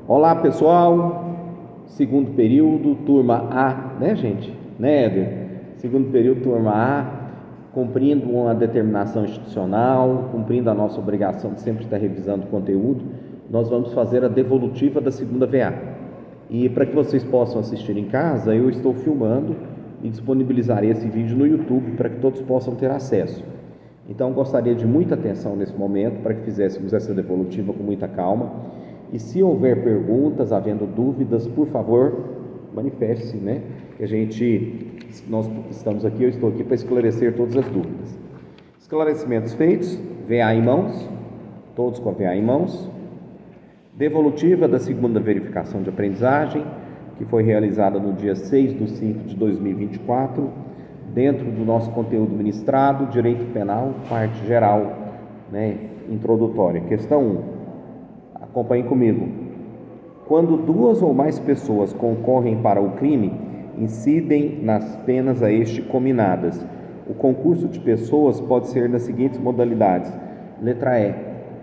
Olá, pessoal. Segundo período, turma A, né, gente? Né, Éder? Segundo período, turma A, cumprindo uma determinação institucional, cumprindo a nossa obrigação de sempre estar revisando o conteúdo, nós vamos fazer a devolutiva da segunda VA. E para que vocês possam assistir em casa, eu estou filmando e disponibilizarei esse vídeo no YouTube para que todos possam ter acesso. Então, gostaria de muita atenção nesse momento para que fizéssemos essa devolutiva com muita calma. E se houver perguntas, havendo dúvidas, por favor, manifeste-se, né? Nós estamos aqui, eu estou aqui para esclarecer todas as dúvidas. Esclarecimentos feitos, VA em mãos, todos com a VA em mãos. Devolutiva da segunda verificação de aprendizagem, que foi realizada no dia 6/5/2024, dentro do nosso conteúdo ministrado, Direito Penal, parte geral, né, introdutória. Questão 1. Acompanhe comigo. Quando duas ou mais pessoas concorrem para o crime, incidem nas penas a este cominadas. O concurso de pessoas pode ser nas seguintes modalidades. Letra E,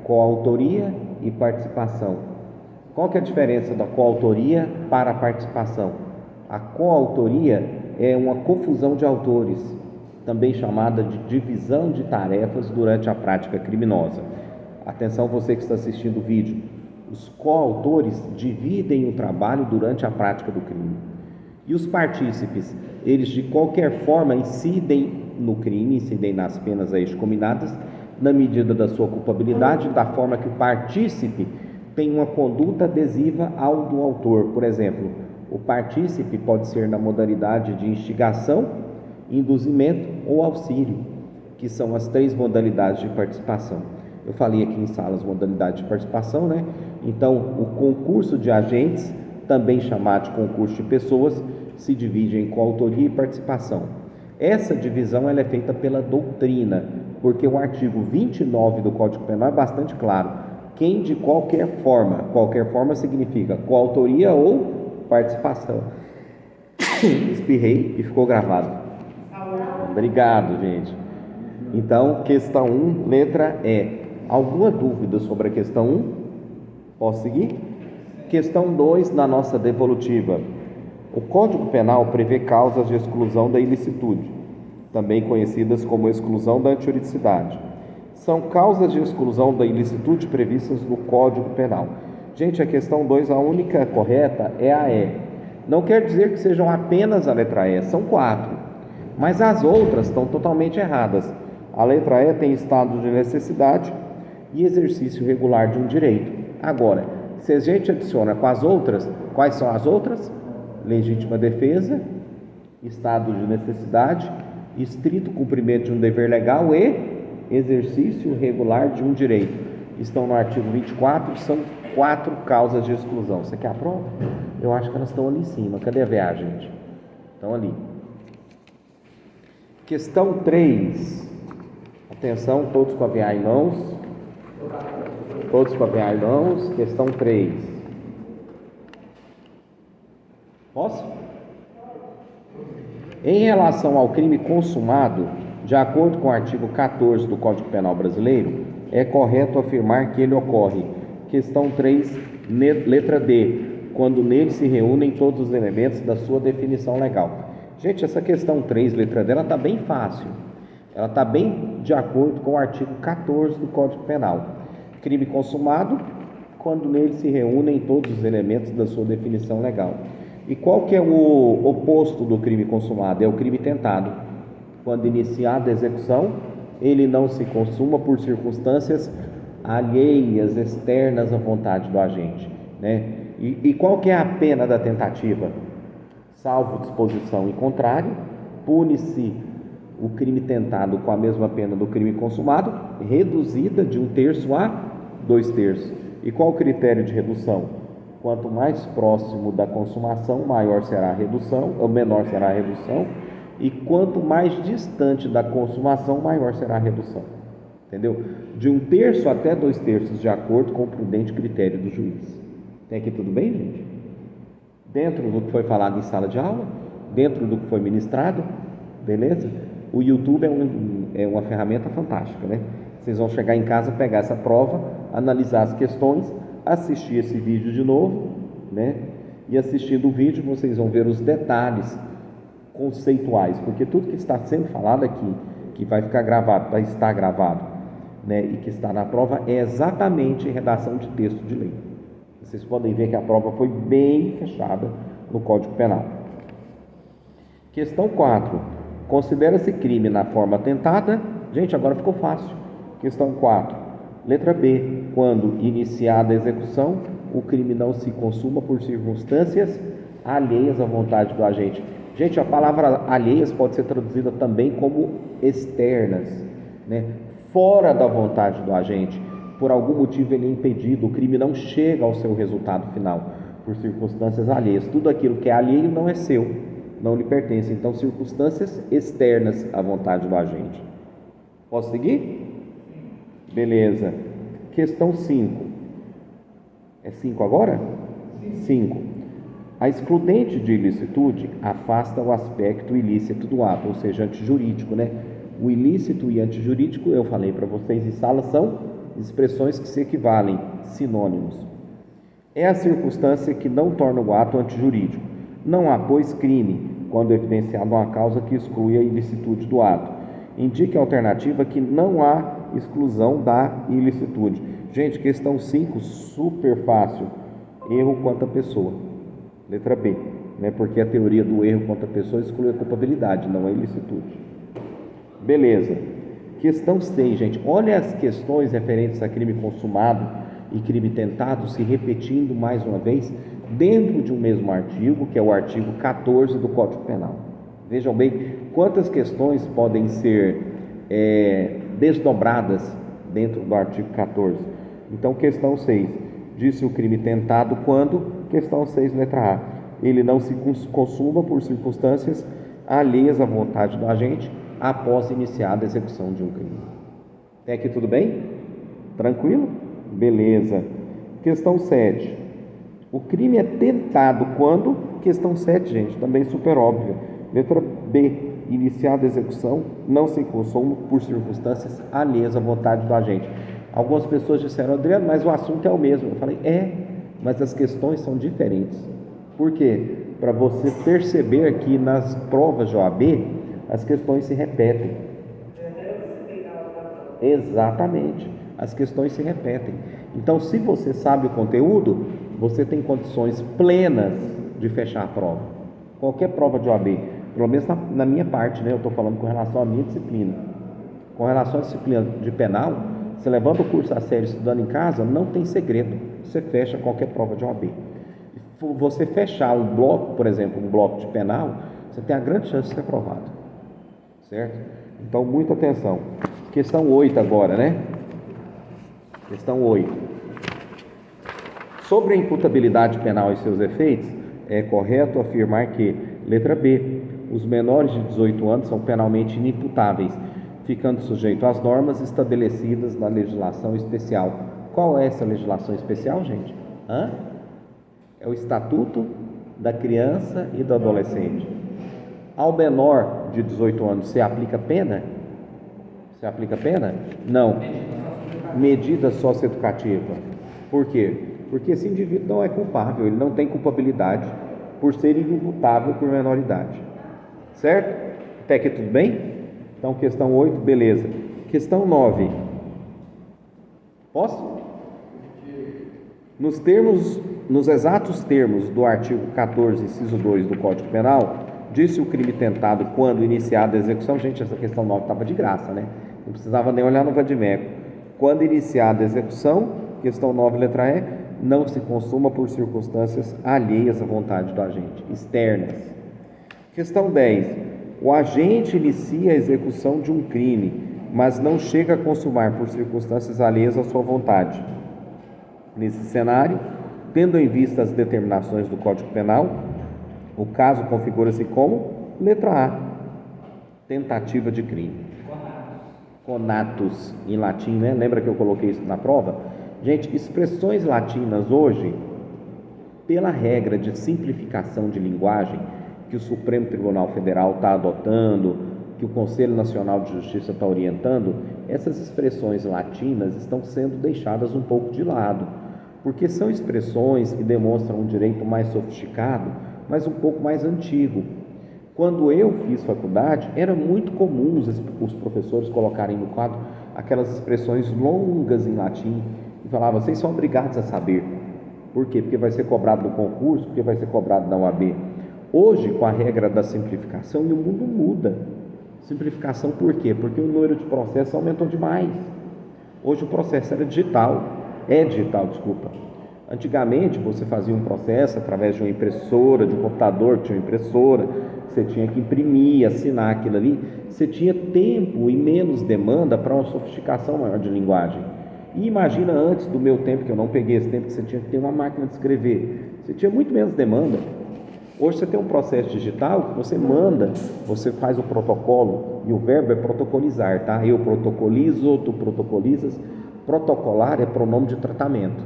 coautoria e participação. Qual que é a diferença da coautoria para a participação? A coautoria é uma confusão de autores, também chamada de divisão de tarefas durante a prática criminosa. Atenção, você que está assistindo o vídeo. Os coautores dividem o trabalho durante a prática do crime. E os partícipes, eles de qualquer forma incidem no crime, incidem nas penas aí combinadas, na medida da sua culpabilidade, da forma que o partícipe tem uma conduta adesiva ao do autor. Por exemplo, o partícipe pode ser na modalidade de instigação, induzimento ou auxílio, que são as 3 modalidades de participação. Eu falei aqui em sala as modalidades de participação, né? Então, o concurso de agentes, também chamado de concurso de pessoas, se divide em coautoria e participação. Essa divisão ela é feita pela doutrina, porque o artigo 29 do Código Penal é bastante claro. Quem de qualquer forma significa coautoria ou participação. Espirrei e ficou gravado. Obrigado, gente. Então, questão 1, letra E. Alguma dúvida sobre a questão 1? Posso seguir? Questão 2 na nossa devolutiva. O Código Penal prevê causas de exclusão da ilicitude, também conhecidas como exclusão da antijuridicidade. São causas de exclusão da ilicitude previstas no Código Penal. Gente, a questão 2, a única correta é a E. Não quer dizer que sejam apenas a letra E, são 4. Mas as outras estão totalmente erradas. A letra E tem estado de necessidade e exercício regular de um direito. Agora, se a gente adiciona com as outras, quais são as outras? Legítima defesa, estado de necessidade, estrito cumprimento de um dever legal e exercício regular de um direito. Estão no artigo 24, são 4 causas de exclusão. Você quer a prova? Eu acho que elas estão ali em cima. Cadê a VA, gente? Estão ali. Questão 3. Atenção, todos com a VA em mãos. Todos com a VA em mãos. Questão 3. Posso? Em relação ao crime consumado, de acordo com o artigo 14 do Código Penal Brasileiro, é correto afirmar que ele ocorre. Questão 3, letra D, quando nele se reúnem todos os elementos da sua definição legal. Gente, essa questão 3, letra D, ela está bem fácil. Ela está bem de acordo com o artigo 14 do Código Penal. Crime consumado, quando nele se reúnem todos os elementos da sua definição legal. E qual que é o oposto do crime consumado? É o crime tentado. Quando iniciada a execução, ele não se consuma por circunstâncias alheias, externas à vontade do agente, né? E qual que é a pena da tentativa? Salvo disposição em contrário, pune-se o crime tentado com a mesma pena do crime consumado, reduzida de 1/3 a 2/3. E qual o critério de redução? Quanto mais próximo da consumação, maior será a redução, ou menor será a redução, e quanto mais distante da consumação, maior será a redução. Entendeu? De 1/3 até 2/3, de acordo com o prudente critério do juiz. Tem aqui tudo bem, gente? Dentro do que foi falado em sala de aula, dentro do que foi ministrado, beleza? O YouTube é uma ferramenta fantástica, né? Vocês vão chegar em casa, pegar essa prova, analisar as questões, assistir esse vídeo de novo, né? E assistindo o vídeo vocês vão ver os detalhes conceituais, porque tudo que está sendo falado aqui, que vai ficar gravado, vai estar gravado, né? E que está na prova, é exatamente redação de texto de lei. Vocês podem ver que a prova foi bem fechada no Código Penal. Questão 4. Considera-se crime na forma tentada. Gente, agora ficou fácil. Questão 4. Letra B. Quando iniciada a execução, o crime não se consuma por circunstâncias alheias à vontade do agente. Gente, a palavra alheias pode ser traduzida também como externas, né? Fora da vontade do agente. Por algum motivo ele é impedido, o crime não chega ao seu resultado final, por circunstâncias alheias. Tudo aquilo que é alheio não é seu, não lhe pertence. Então, circunstâncias externas à vontade do agente. Posso seguir? Beleza. Questão 5. É 5 agora? 5. A excludente de ilicitude afasta o aspecto ilícito do ato, ou seja, antijurídico, né? O ilícito e antijurídico, eu falei para vocês em sala, são expressões que se equivalem, sinônimos. É a circunstância que não torna o ato antijurídico. Não há, pois, crime, quando evidenciada uma causa que exclui a ilicitude do ato. Indique a alternativa que não há exclusão da ilicitude. Gente, questão 5, super fácil. Erro quanto à pessoa. Letra B, né? Porque a teoria do erro quanto à pessoa exclui a culpabilidade, não a ilicitude. Beleza. Questão 6, gente. Olha as questões referentes a crime consumado e crime tentado se repetindo mais uma vez dentro de um mesmo artigo, que é o artigo 14 do Código Penal. Vejam bem quantas questões podem ser desdobradas dentro do artigo 14. Então, questão 6. Disse o crime tentado quando? Questão 6, letra A. Ele não se consuma por circunstâncias alheias à vontade do agente após iniciada a execução de um crime. Até aqui tudo bem? Tranquilo? Beleza. Questão 7. O crime é tentado quando? Questão 7, gente, também super óbvia. Letra B. Iniciada a execução, não se consuma por circunstâncias alheias à vontade do agente. Algumas pessoas disseram, Adriano, mas o assunto é o mesmo. Eu falei, mas as questões são diferentes. Por quê? Para você perceber que nas provas de OAB, as questões se repetem. Exatamente, as questões se repetem. Então, se você sabe o conteúdo, você tem condições plenas de fechar a prova. Qualquer prova de OAB, pelo menos na minha parte, né? Eu estou falando com relação à minha disciplina. Com relação à disciplina de penal, você levando o curso a sério estudando em casa, não tem segredo. Você fecha qualquer prova de OAB. Você fechar um bloco, por exemplo, um bloco de penal, você tem a grande chance de ser aprovado. Certo? Então, muita atenção. Questão 8 agora, né? Questão 8. Sobre a imputabilidade penal e seus efeitos, é correto afirmar que, letra B, os menores de 18 anos são penalmente inimputáveis, ficando sujeito às normas estabelecidas na legislação especial. Qual é essa legislação especial, gente? É o Estatuto da Criança e do Adolescente. Ao menor de 18 anos se aplica pena? Se aplica pena? Não. Medida socioeducativa. Por quê? Porque esse indivíduo não é culpável, ele não tem culpabilidade por ser inimputável por menoridade. Certo? Até aqui tudo bem? Então, questão 8, beleza. Questão 9. Posso? Nos exatos termos do artigo 14, inciso 2 do Código Penal, disse o crime tentado quando iniciada a execução. Gente, essa questão 9 estava de graça, né? Não precisava nem olhar no vadimeco. Quando iniciada a execução, questão 9, letra E, não se consuma por circunstâncias alheias à vontade do agente, externas. Questão 10. O agente inicia a execução de um crime, mas não chega a consumar por circunstâncias alheias à sua vontade. Nesse cenário, tendo em vista as determinações do Código Penal, o caso configura-se como, letra A, tentativa de crime. Conatus, em latim, né? Lembra que eu coloquei isso na prova? Gente, expressões latinas hoje, pela regra de simplificação de linguagem que o Supremo Tribunal Federal está adotando, que o Conselho Nacional de Justiça está orientando, essas expressões latinas estão sendo deixadas um pouco de lado. porque são expressões que demonstram um direito mais sofisticado, mas um pouco mais antigo. Quando eu fiz faculdade, era muito comum os professores colocarem no quadro aquelas expressões longas em latim e falavam: vocês são obrigados a saber. Por quê? Porque vai ser cobrado no concurso, porque vai ser cobrado na UAB. Hoje, com a regra da simplificação, o mundo muda. Simplificação por quê? Porque o número de processos aumentou demais. Hoje o processo é digital. Antigamente você fazia um processo através de uma impressora, de um computador que tinha uma impressora, você tinha que imprimir, assinar aquilo ali, você tinha tempo e menos demanda para uma sofisticação maior de linguagem. E imagina antes do meu tempo, que eu não peguei esse tempo, que você tinha que ter uma máquina de escrever, você tinha muito menos demanda. Hoje você tem um processo digital que você manda, você faz o protocolo, e o verbo é protocolizar, tá? Eu protocolizo, tu protocolizas. Protocolar é pronome de tratamento,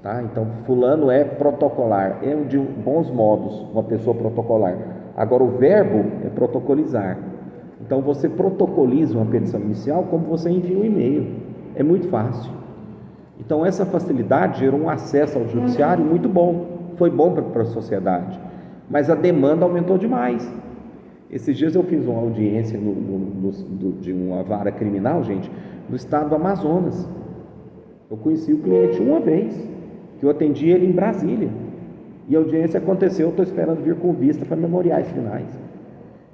tá? Então fulano é protocolar, é de bons modos uma pessoa protocolar. Agora o verbo é protocolizar. Então você protocoliza uma petição inicial como você envia um e-mail, é muito fácil. Então essa facilidade gerou um acesso ao judiciário muito bom, foi bom para a sociedade, mas a demanda aumentou demais. Esses dias eu fiz uma audiência de uma vara criminal, gente, no estado do Amazonas. Eu conheci o cliente uma vez, que eu atendi ele em Brasília, e a audiência aconteceu, eu estou esperando vir com vista para memoriais finais.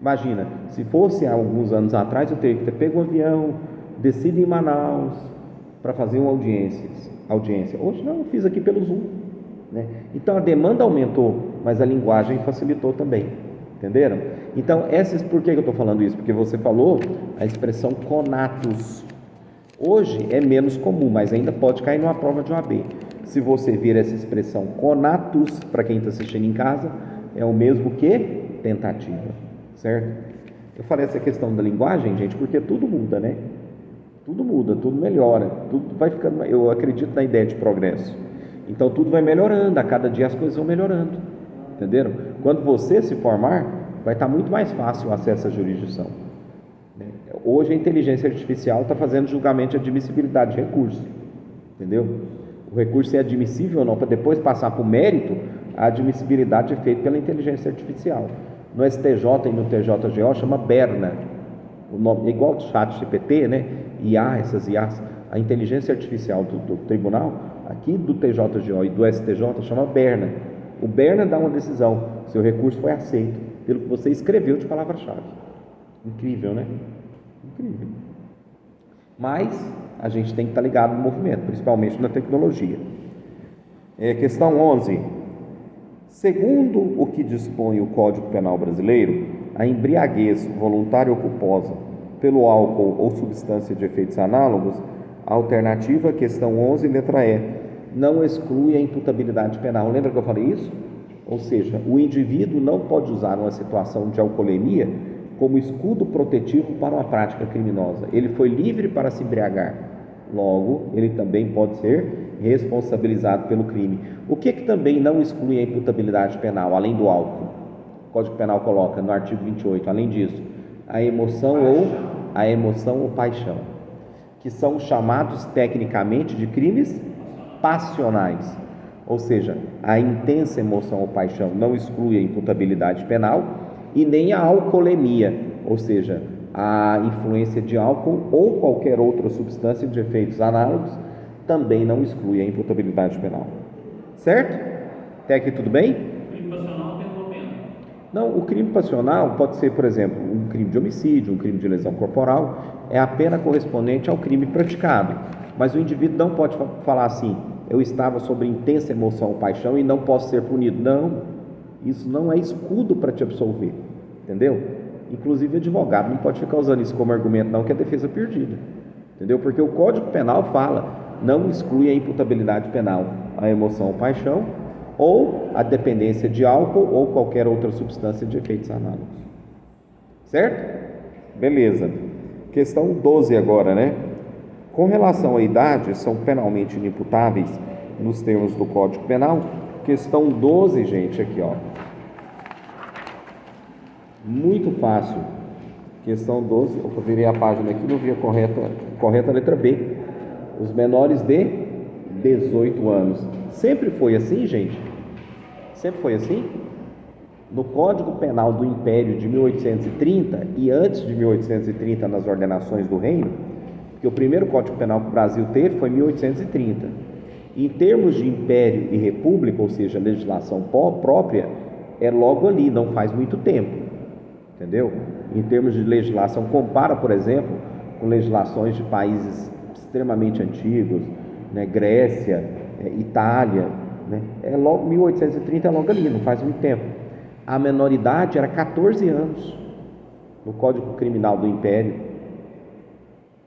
Imagina, se fosse há alguns anos atrás, eu teria que ter pego um avião, descido em Manaus para fazer uma audiência. Hoje não, eu fiz aqui pelo Zoom, né? Então a demanda aumentou, mas a linguagem facilitou também, entenderam? Então, por que eu estou falando isso? Porque você falou a expressão conatus. Hoje é menos comum, mas ainda pode cair numa prova de OAB. Se você vir essa expressão conatus, para quem está assistindo em casa, é o mesmo que tentativa, certo? Eu falei essa questão da linguagem, gente, porque tudo muda, né? Tudo muda, tudo melhora, tudo vai ficando. Eu acredito na ideia de progresso. Então tudo vai melhorando, a cada dia as coisas vão melhorando, entenderam? Quando você se formar, vai estar muito mais fácil o acesso à jurisdição. Hoje a inteligência artificial está fazendo julgamento de admissibilidade de recurso, entendeu? O recurso é admissível ou não, para depois passar para o mérito, a admissibilidade é feita pela inteligência artificial. No STJ e no TJGO chama Berna, o nome é igual ao chat GPT, né? Essas IAs, a inteligência artificial do tribunal, aqui do TJGO e do STJ, chama Berna. O Berna dá uma decisão se o recurso foi aceito pelo que você escreveu de palavra-chave. Incrível, né? Incrível. Mas a gente tem que estar ligado no movimento, principalmente na tecnologia. Questão 11. Segundo o que dispõe o Código Penal brasileiro, a embriaguez voluntária ou culposa pelo álcool ou substância de efeitos análogos, a alternativa, questão 11, letra E, não exclui a imputabilidade penal. Lembra que eu falei isso? Ou seja, o indivíduo não pode usar uma situação de alcoolemia como escudo protetivo para uma prática criminosa. Ele foi livre para se embriagar, logo ele também pode ser responsabilizado pelo crime. O que também não exclui a imputabilidade penal, além do álcool? O Código Penal coloca no artigo 28, além disso, a emoção ou paixão, que são chamados tecnicamente de crimes passionais. Ou seja, a intensa emoção ou paixão não exclui a imputabilidade penal, e nem a alcoolemia, ou seja, a influência de álcool ou qualquer outra substância de efeitos análogos, também não exclui a imputabilidade penal. Certo? Até aqui tudo bem? O crime passional tem uma pena? Não, o crime passional pode ser, por exemplo, um crime de homicídio, um crime de lesão corporal, é a pena correspondente ao crime praticado. Mas o indivíduo não pode falar assim: eu estava sob intensa emoção ou paixão e não posso ser punido. Não. Isso não é escudo para te absolver, entendeu? Inclusive o advogado não pode ficar usando isso como argumento não, que é defesa perdida, entendeu? Porque o Código Penal fala, não exclui a imputabilidade penal a emoção ou paixão, ou a dependência de álcool ou qualquer outra substância de efeitos análogos. Certo? Beleza. Questão 12 agora, né? Com relação à idade, são penalmente inimputáveis nos termos do Código Penal. Questão 12, gente, aqui, ó. Muito fácil. Questão 12, eu virei a página aqui, não vi a correta letra B. Os menores de 18 anos. Sempre foi assim, gente? Sempre foi assim? No Código Penal do Império de 1830 e antes de 1830 nas ordenações do reino, porque o primeiro Código Penal que o Brasil teve foi em 1830. Em termos de império e república, ou seja, legislação própria, é logo ali, não faz muito tempo, entendeu? Em termos de legislação, compara, por exemplo, com legislações de países extremamente antigos, né? Grécia, Itália, né? É logo 1830, é logo ali, não faz muito tempo. A menoridade era 14 anos no Código Criminal do Império.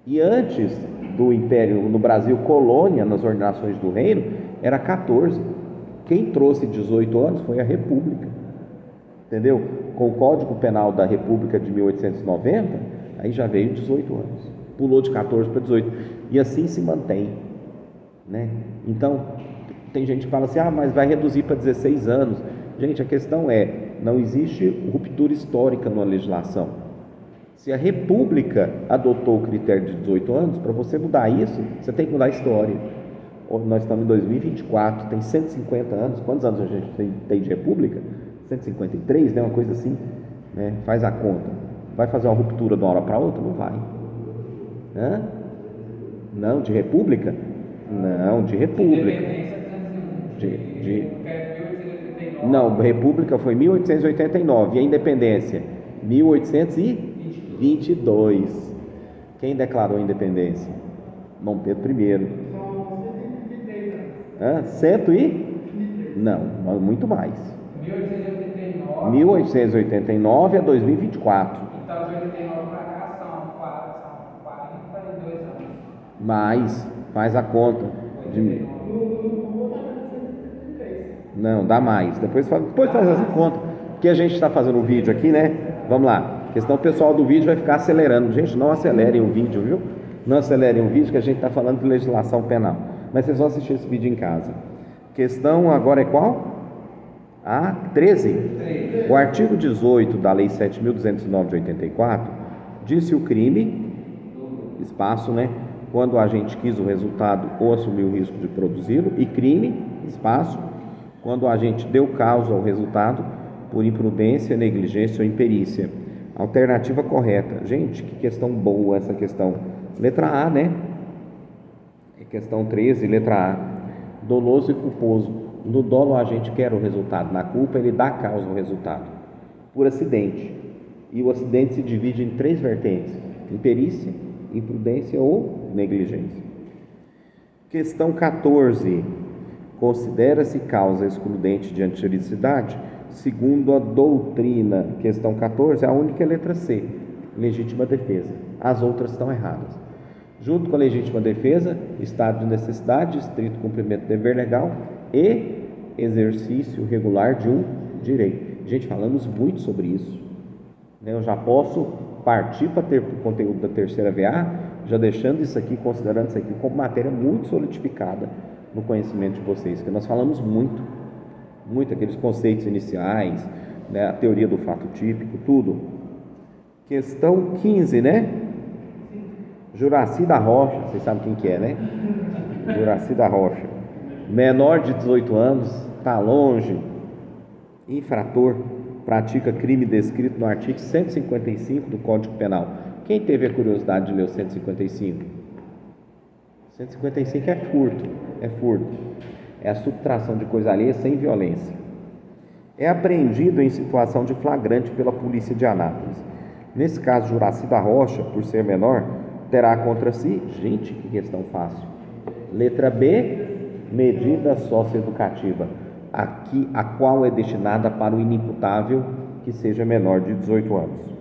E antes do Império, no Brasil, colônia, nas ordenações do reino, era 14. Quem trouxe 18 anos foi a República, entendeu? Com o Código Penal da República de 1890, aí já veio 18 anos, pulou de 14 para 18, e assim se mantém, né? Então, tem gente que fala assim, mas vai reduzir para 16 anos. Gente, a questão é, não existe ruptura histórica na legislação. Se a República adotou o critério de 18 anos, para você mudar isso, você tem que mudar a história. Nós estamos em 2024, tem 150 anos. Quantos anos a gente tem de República? 153, né? Uma coisa assim, né? Faz a conta. Vai fazer uma ruptura de uma hora para outra? Não vai. Hã? Não, de República? Não, de República. Não, República foi 1889 e a Independência 1822. Quem declarou a independência? Dom Pedro I. Hã? Não, muito mais. 1889 a 2024. Então, de 89 para cá são 42 anos. Mais, faz a conta. Não, dá mais. Depois faz essa conta. Porque a gente está fazendo o vídeo aqui, né? Vamos lá. A questão pessoal do vídeo vai ficar acelerando. Gente, não acelerem o vídeo, viu? Não acelerem o vídeo, que a gente está falando de legislação penal. Mas vocês vão assistir esse vídeo em casa. Questão agora é qual? A 13. O artigo 18 da Lei 7.209 de 84 diz que o crime, espaço, né? Quando o agente quis o resultado ou assumiu o risco de produzi-lo, e crime, espaço, quando o agente deu causa ao resultado por imprudência, negligência ou imperícia. Alternativa correta. Gente, que questão boa essa questão. Letra A, né? Questão 13, letra A. Doloso e culposo. No dolo, o agente quer o resultado. Na culpa, ele dá causa ao resultado. Por acidente. E o acidente se divide em 3 vertentes: imperícia, imprudência ou negligência. Questão 14. Considera-se causa excludente de antijuridicidade? Segundo a doutrina, questão 14, a única é a letra C, legítima defesa. As outras estão erradas. Junto com a legítima defesa, estado de necessidade, estrito cumprimento do dever legal e exercício regular de um direito. Gente, falamos muito sobre isso. Eu já posso partir para ter o conteúdo da terceira VA, já deixando isso aqui, considerando isso aqui como matéria muito solidificada no conhecimento de vocês, porque nós falamos muito aqueles conceitos iniciais, né, a teoria do fato típico, tudo. Questão 15, né? Juraci da Rocha, vocês sabem quem que é, né? Juraci da Rocha, menor de 18 anos, está longe, infrator, pratica crime descrito no artigo 155 do Código Penal. Quem teve a curiosidade de ler o 155? 155 é furto, é a subtração de coisa alheia sem violência. É apreendido em situação de flagrante pela polícia de Anápolis. Nesse caso, Juraci da Rocha, por ser menor, terá contra si, gente, que questão fácil. Letra B, medida socioeducativa, aqui a qual é destinada para o inimputável que seja menor de 18 anos.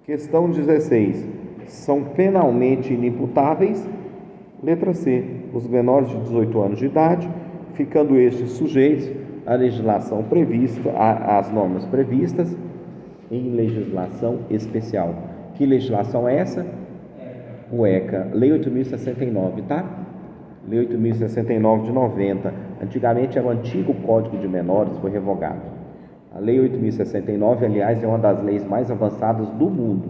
Questão 16. São penalmente inimputáveis, letra C, os menores de 18 anos de idade, ficando estes sujeitos à legislação prevista, às normas previstas em legislação especial. Que legislação é essa? O ECA, Lei 8.069, tá? Lei 8.069 de 90. Antigamente era o antigo Código de Menores, foi revogado. A Lei 8.069, aliás, é uma das leis mais avançadas do mundo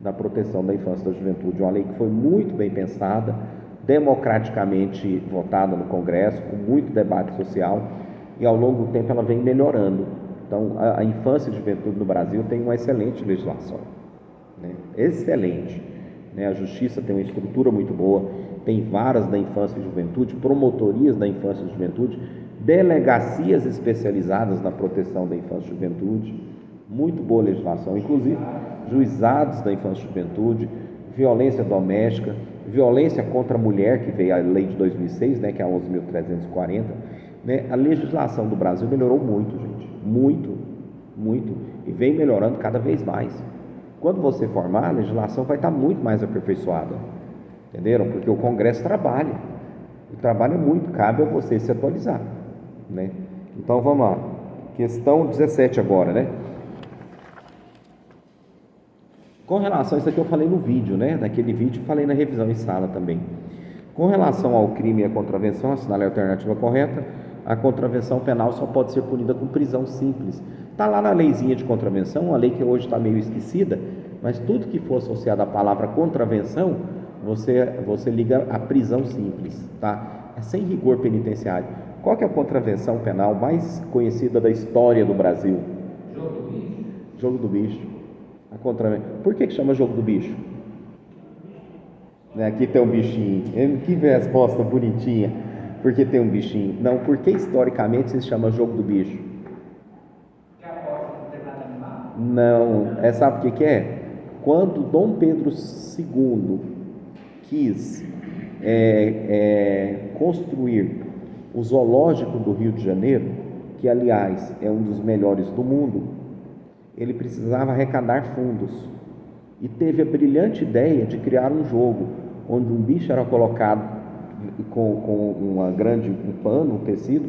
na proteção da infância e da juventude. Uma lei que foi muito bem pensada, democraticamente votada no Congresso, com muito debate social, e ao longo do tempo ela vem melhorando. Então, a infância e juventude no Brasil tem uma excelente legislação, né? Excelente, né? A Justiça tem uma estrutura muito boa, tem varas da infância e juventude, promotorias da infância e juventude, delegacias especializadas na proteção da infância e juventude, muito boa legislação, inclusive juizados da infância e juventude, violência doméstica, violência contra a mulher, que veio a lei de 2006, né, que é a 11.340, né? A legislação do Brasil melhorou muito, gente, muito, muito, e vem melhorando cada vez mais. Quando você formar, a legislação vai estar muito mais aperfeiçoada, entenderam? Porque o Congresso trabalha, e trabalha muito, cabe a você se atualizar, né? Então vamos lá, questão 17 agora, né? Com relação a isso aqui eu falei no vídeo, né? Naquele vídeo falei na revisão em sala também. Com relação ao crime e à contravenção, assinale a alternativa correta. A contravenção penal só pode ser punida com prisão simples. Está lá na leizinha de contravenção, uma lei que hoje está meio esquecida, mas tudo que for associado à palavra contravenção, você liga a prisão simples, tá? É sem rigor penitenciário. Qual que é a contravenção penal mais conhecida da história do Brasil? Jogo do bicho. Jogo do bicho. Por que chama jogo do bicho? Aqui tem um bichinho. Que resposta bonitinha. Por que tem um bichinho? Não, porque historicamente se chama jogo do bicho. Que aposta no determinado animal? Não, sabe o que é? Quando Dom Pedro II quis construir o zoológico do Rio de Janeiro, que aliás é um dos melhores do mundo, ele precisava arrecadar fundos e teve a brilhante ideia de criar um jogo onde um bicho era colocado com um pano, um tecido,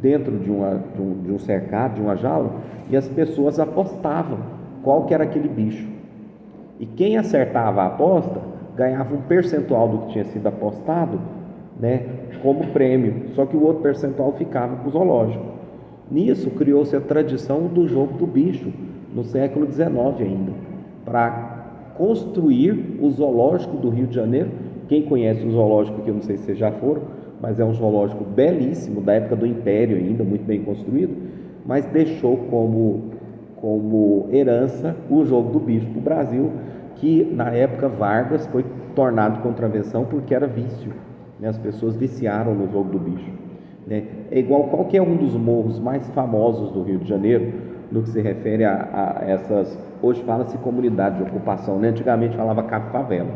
dentro de um cercado, de uma jaula, e as pessoas apostavam qual que era aquele bicho. E quem acertava a aposta ganhava um percentual do que tinha sido apostado, né, como prêmio, só que o outro percentual ficava para o zoológico. Nisso criou-se a tradição do jogo do bicho, no século XIX ainda, para construir o zoológico do Rio de Janeiro. Quem conhece o zoológico, que eu não sei se vocês já foram, mas é um zoológico belíssimo, da época do Império ainda, muito bem construído, mas deixou como herança o jogo do bicho para o Brasil, que na época Vargas foi tornado contravenção porque era vício, né? As pessoas viciaram no jogo do bicho, né? É igual qualquer um dos morros mais famosos do Rio de Janeiro, no que se refere a essas, hoje fala-se comunidade de ocupação, né? Antigamente falava Cabo Favela.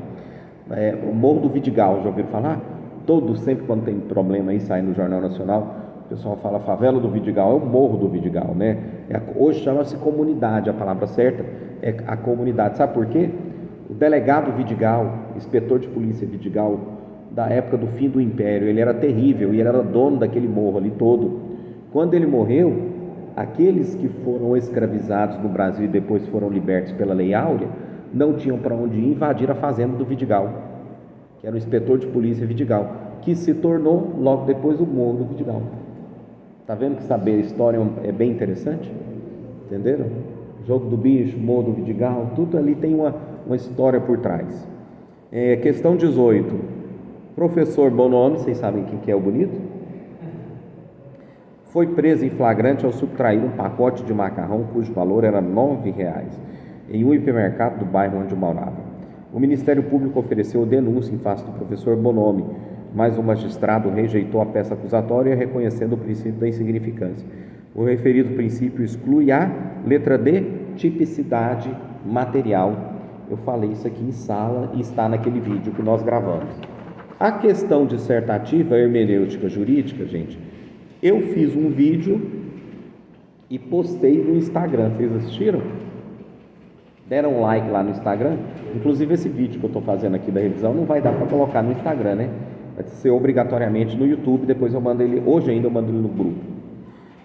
O Morro do Vidigal, já ouviram falar? Sempre quando tem problema aí, sai no Jornal Nacional, o pessoal fala favela do Vidigal, é o Morro do Vidigal, né? Hoje chama-se comunidade, a palavra certa é a comunidade. Sabe por quê? O delegado Vidigal, inspetor de polícia Vidigal, da época do fim do Império, ele era terrível e ele era dono daquele morro ali todo. Quando ele morreu, aqueles que foram escravizados no Brasil e depois foram libertos pela Lei Áurea, não tinham para onde ir, invadir a fazenda do Vidigal, que era o inspetor de polícia Vidigal, que se tornou logo depois o Morro do Vidigal. Está vendo que saber a história é bem interessante? Entenderam? Jogo do bicho, Morro do Vidigal, tudo ali tem uma história por trás. Questão 18. Professor Bonomi, vocês sabem quem que é o bonito? Foi preso em flagrante ao subtrair um pacote de macarrão cujo valor era R$ 9,00 em um hipermercado do bairro onde morava. O Ministério Público ofereceu denúncia em face do professor Bonomi, mas o magistrado rejeitou a peça acusatória, reconhecendo o princípio da insignificância. O referido princípio exclui a letra D, tipicidade material. Eu falei isso aqui em sala e está naquele vídeo que nós gravamos. A questão dissertativa hermenêutica jurídica, gente, eu fiz um vídeo e postei no Instagram. Vocês assistiram? Deram um like lá no Instagram? Inclusive esse vídeo que eu estou fazendo aqui da revisão não vai dar para colocar no Instagram, né? Vai ser obrigatoriamente no YouTube. Depois eu mando ele, hoje ainda eu mando ele no grupo,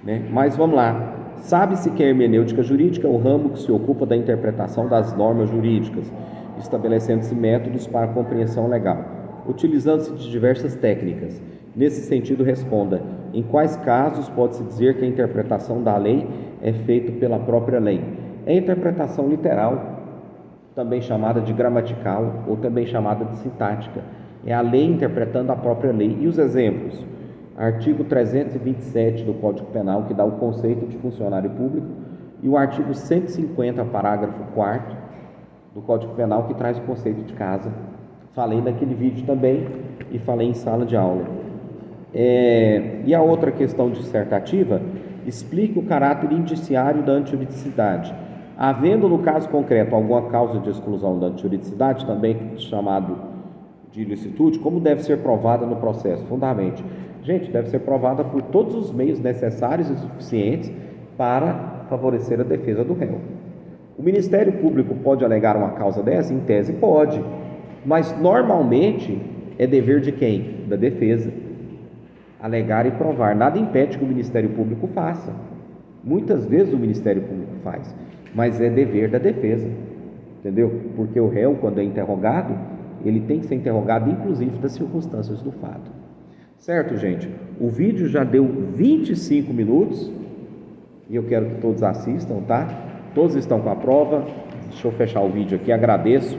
né? Mas vamos lá. Sabe-se que a hermenêutica jurídica é o ramo que se ocupa da interpretação das normas jurídicas, estabelecendo-se métodos para a compreensão legal, utilizando-se de diversas técnicas. Nesse sentido, responda: em quais casos pode-se dizer que a interpretação da lei é feita pela própria lei? É a interpretação literal, também chamada de gramatical ou também chamada de sintática. É a lei interpretando a própria lei. E os exemplos? Artigo 327 do Código Penal, que dá o conceito de funcionário público, e o artigo 150, parágrafo 4º do Código Penal, que traz o conceito de casa. Falei naquele vídeo também e falei em sala de aula. E a outra questão dissertativa explica o caráter indiciário da antijuridicidade. Havendo, no caso concreto, alguma causa de exclusão da antijuridicidade, também chamado de ilicitude, como deve ser provada no processo? Fundamente, gente, deve ser provada por todos os meios necessários e suficientes para favorecer a defesa do réu. O Ministério Público pode alegar uma causa dessa? Em tese pode, mas normalmente é dever de quem? Da defesa. Alegar e provar. Nada impede que o Ministério Público faça. Muitas vezes o Ministério Público faz, mas é dever da defesa, entendeu? Porque o réu, quando é interrogado, ele tem que ser interrogado inclusive das circunstâncias do fato. Certo, gente? O vídeo já deu 25 minutos e eu quero que todos assistam, tá? Todos estão com a prova. Deixa eu fechar o vídeo aqui, agradeço